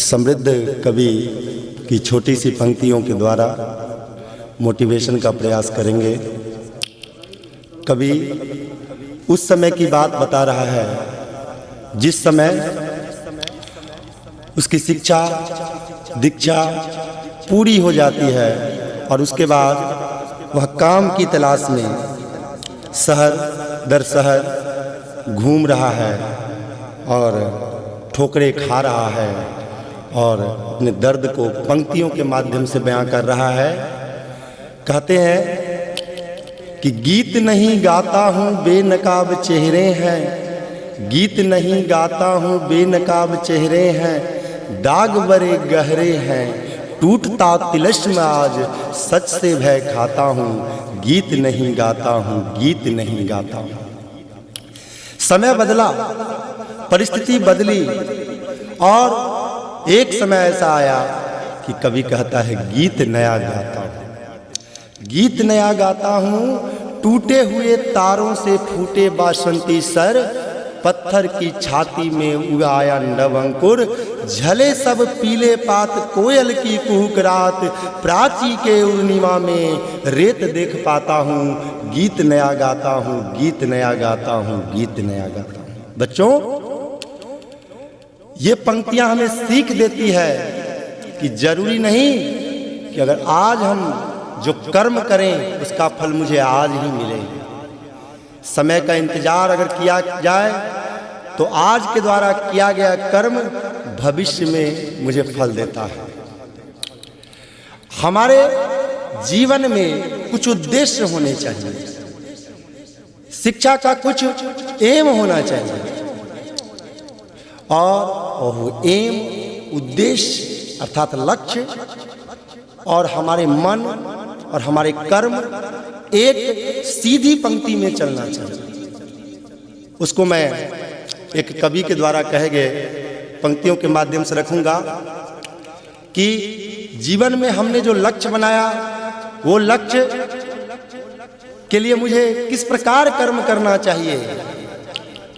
समृद्ध कवि की छोटी सी पंक्तियों के द्वारा मोटिवेशन का प्रयास करेंगे। कवि उस समय की बात बता रहा है जिस समय उसकी शिक्षा दीक्षा पूरी हो जाती है और उसके बाद वह काम की तलाश में शहर दर शहर घूम रहा है और ठोकरें खा रहा है और अपने दर्द को पंक्तियों के माध्यम से बयां कर रहा है। कहते हैं कि गीत नहीं गाता हूँ बेनकाब चेहरे हैं, गीत नहीं गाता हूँ बेनकाब चेहरे हैं, दाग बड़े गहरे हैं, टूटता तिलस्म आज सच से भय खाता हूँ, गीत नहीं गाता हूँ, गीत नहीं गाता हूँ। समय बदला, परिस्थिति बदली और एक समय ऐसा आया कि कवि कहता है गीत नया गाता हूँ, गीत नया गाता हूँ, टूटे हुए तारों से फूटे बासंती सर, पत्थर की छाती में उगाया नव अंकुर, झले सब पीले पात कोयल की कुहुक रात, प्राची के उर्णिमा में रेत देख पाता हूँ, गीत नया गाता हूँ, गीत नया गाता हूँ, गीत नया गाता हूँ। बच्चों, ये पंक्तियां हमें सीख देती है कि जरूरी नहीं कि अगर आज हम जो कर्म करें उसका फल मुझे आज ही मिले। समय का इंतजार अगर किया जाए तो आज के द्वारा किया गया कर्म भविष्य में मुझे फल देता है। हमारे जीवन में कुछ उद्देश्य होने चाहिए, शिक्षा का कुछ एम होना चाहिए और वो एम उद्देश्य अर्थात लक्ष्य और हमारे मन और हमारे कर्म एक सीधी पंक्ति में चलना चाहिए। उसको मैं एक कवि के द्वारा कहे गए पंक्तियों के माध्यम से रखूंगा कि जीवन में हमने जो लक्ष्य बनाया वो लक्ष्य के लिए मुझे किस प्रकार कर्म करना चाहिए।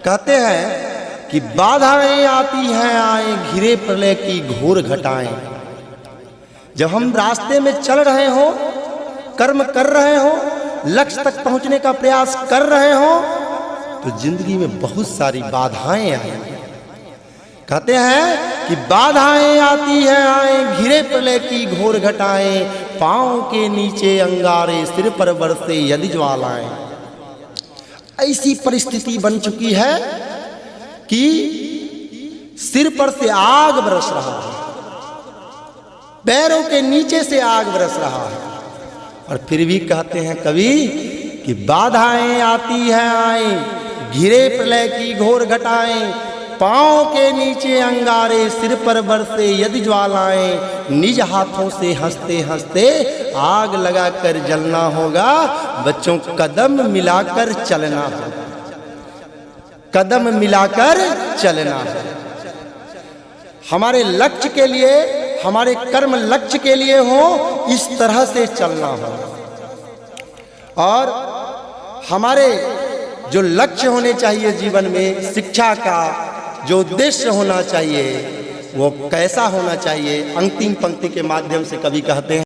कहते हैं कि बाधाएं आती हैं आए घिरे प्रलय की घोर घटाएं। जब हम रास्ते में चल रहे हो, कर्म कर रहे हो, लक्ष्य तक पहुंचने का प्रयास कर रहे हो तो जिंदगी में बहुत सारी बाधाएं आई। कहते हैं कि बाधाएं आती हैं आए घिरे प्रलय की घोर घटाएं, पांव के नीचे अंगारे सिर पर बरसे यदि ज्वालाएं। ऐसी परिस्थिति बन चुकी है कि सिर पर से आग बरस रहा है, पैरों के नीचे से आग बरस रहा है और फिर भी कहते हैं कवि कि बाधाएं आती हैं आए घिरे प्रलय की घोर घटाएं, पांव के नीचे अंगारे सिर पर बरसे यदि ज्वालाएं, निज हाथों से हंसते हंसते आग लगाकर जलना होगा। बच्चों, कदम मिलाकर चलना होगा, कदम मिलाकर चलना है। हमारे लक्ष्य के लिए, हमारे कर्म लक्ष्य के लिए हो, इस तरह से चलना हो और हमारे जो लक्ष्य होने चाहिए जीवन में, शिक्षा का जो उद्देश्य होना चाहिए वो कैसा होना चाहिए। अंतिम पंक्ति के माध्यम से कवि कहते हैं